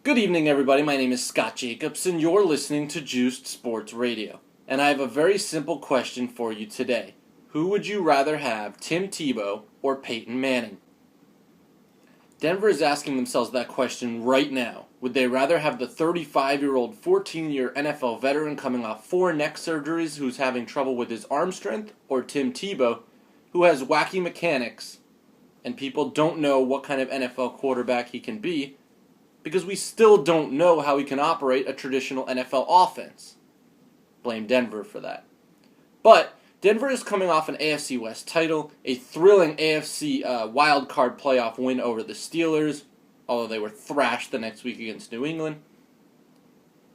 Good evening, everybody. My name is Scott Jacobs, and you're listening to Juiced Sports Radio. And I have a very simple question for you today. Who would you rather have, Tim Tebow or Peyton Manning? Denver is asking themselves that question right now. Would they rather have the 35-year-old, 14-year NFL veteran coming off 4 neck surgeries who's having trouble with his arm strength, or Tim Tebow, who has wacky mechanics, and people don't know what kind of NFL quarterback he can be, because we still don't know how he can operate a traditional NFL offense. Blame Denver for that. But Denver is coming off an AFC West title, a thrilling AFC wildcard playoff win over the Steelers, although they were thrashed the next week against New England.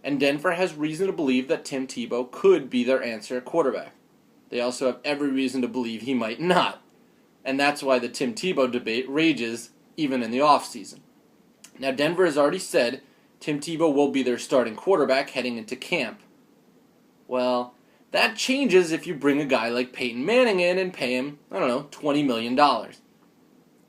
And Denver has reason to believe that Tim Tebow could be their answer at quarterback. They also have every reason to believe he might not. And that's why the Tim Tebow debate rages even in the offseason. Now, Denver has already said Tim Tebow will be their starting quarterback heading into camp. Well, that changes if you bring a guy like Peyton Manning in and pay him, $20 million.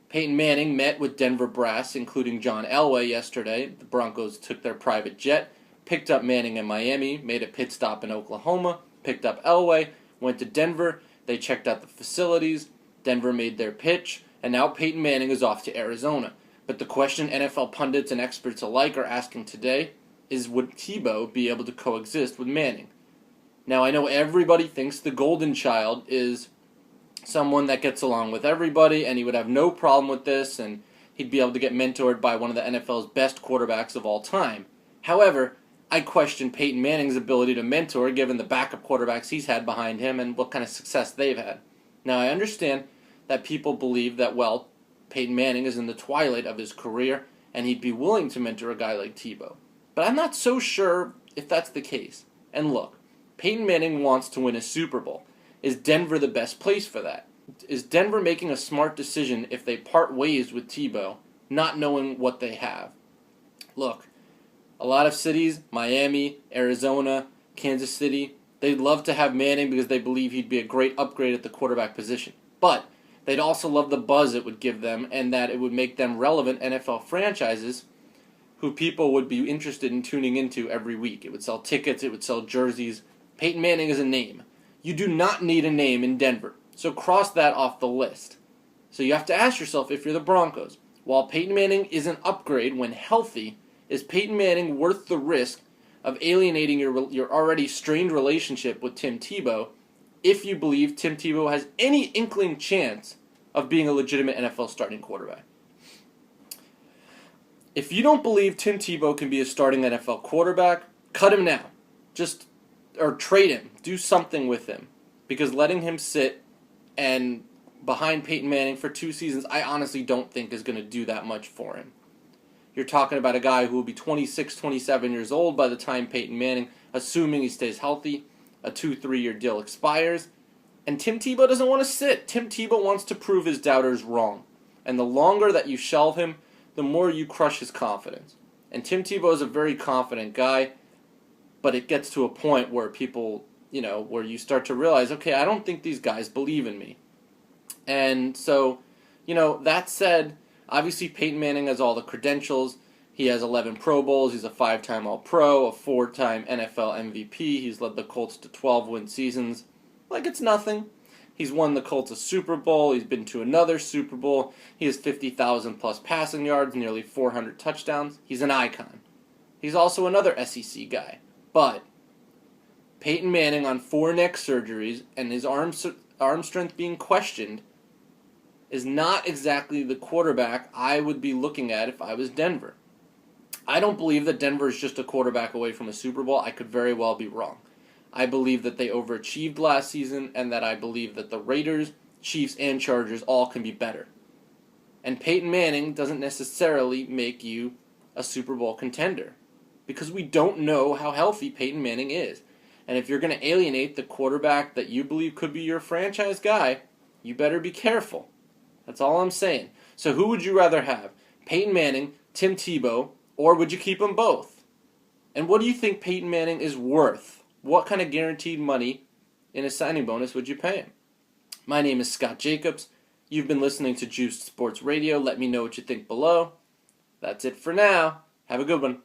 Peyton Manning met with Denver brass, including John Elway, yesterday. The Broncos took their private jet, picked up Manning in Miami, made a pit stop in Oklahoma, picked up Elway, went to Denver. They checked out the facilities. Denver made their pitch, and now Peyton Manning is off to Arizona. But the question NFL pundits and experts alike are asking today is, would Tebow be able to coexist with Manning? Now, I know everybody thinks the golden child is someone that gets along with everybody, and he would have no problem with this, and he'd be able to get mentored by one of the NFL's best quarterbacks of all time. However, I question Peyton Manning's ability to mentor given the backup quarterbacks he's had behind him and what kind of success they've had. Now, I understand that people believe that, Peyton Manning is in the twilight of his career, and he'd be willing to mentor a guy like Tebow. But I'm not so sure if that's the case. And look, Peyton Manning wants to win a Super Bowl. Is Denver the best place for that? Is Denver making a smart decision if they part ways with Tebow, not knowing what they have? Look, a lot of cities, Miami, Arizona, Kansas City, they'd love to have Manning because they believe he'd be a great upgrade at the quarterback position. But they'd also love the buzz it would give them, and that it would make them relevant NFL franchises who people would be interested in tuning into every week. It would sell tickets, it would sell jerseys. Peyton Manning is a name. You do not need a name in Denver, so cross that off the list. So you have to ask yourself, if you're the Broncos, while Peyton Manning is an upgrade when healthy, is Peyton Manning worth the risk of alienating your already strained relationship with Tim Tebow if you believe Tim Tebow has any inkling chance of being a legitimate NFL starting quarterback? If you don't believe Tim Tebow can be a starting NFL quarterback, cut him now. Or trade him. Do something with him. Because letting him sit and behind Peyton Manning for 2 seasons, I honestly don't think is going to do that much for him. You're talking about a guy who will be 26, 27 years old by the time Peyton Manning, assuming he stays healthy, a 2-3 year deal expires. And Tim Tebow doesn't want to sit. Tim Tebow wants to prove his doubters wrong. And the longer that you shelve him, the more you crush his confidence. And Tim Tebow is a very confident guy, but it gets to a point where people, where you start to realize, okay, I don't think these guys believe in me. And so, that said, obviously Peyton Manning has all the credentials. He has 11 Pro Bowls. He's a 5-time All-Pro, a 4-time NFL MVP. He's led the Colts to 12-win seasons. Like it's nothing. He's won the Colts a Super Bowl. He's been to another Super Bowl. He has 50,000-plus passing yards, nearly 400 touchdowns. He's an icon. He's also another SEC guy. But Peyton Manning on 4 neck surgeries and his arm strength being questioned is not exactly the quarterback I would be looking at if I was Denver. I don't believe that Denver is just a quarterback away from a Super Bowl. I could very well be wrong. I believe that they overachieved last season, and that I believe that the Raiders, Chiefs, and Chargers all can be better. And Peyton Manning doesn't necessarily make you a Super Bowl contender, because we don't know how healthy Peyton Manning is. And if you're going to alienate the quarterback that you believe could be your franchise guy, you better be careful. That's all I'm saying. So who would you rather have? Peyton Manning, Tim Tebow, or would you keep them both? And what do you think Peyton Manning is worth? What kind of guaranteed money in a signing bonus would you pay him? My name is Scott Jacobs. You've been listening to Juiced Sports Radio. Let me know what you think below. That's it for now. Have a good one.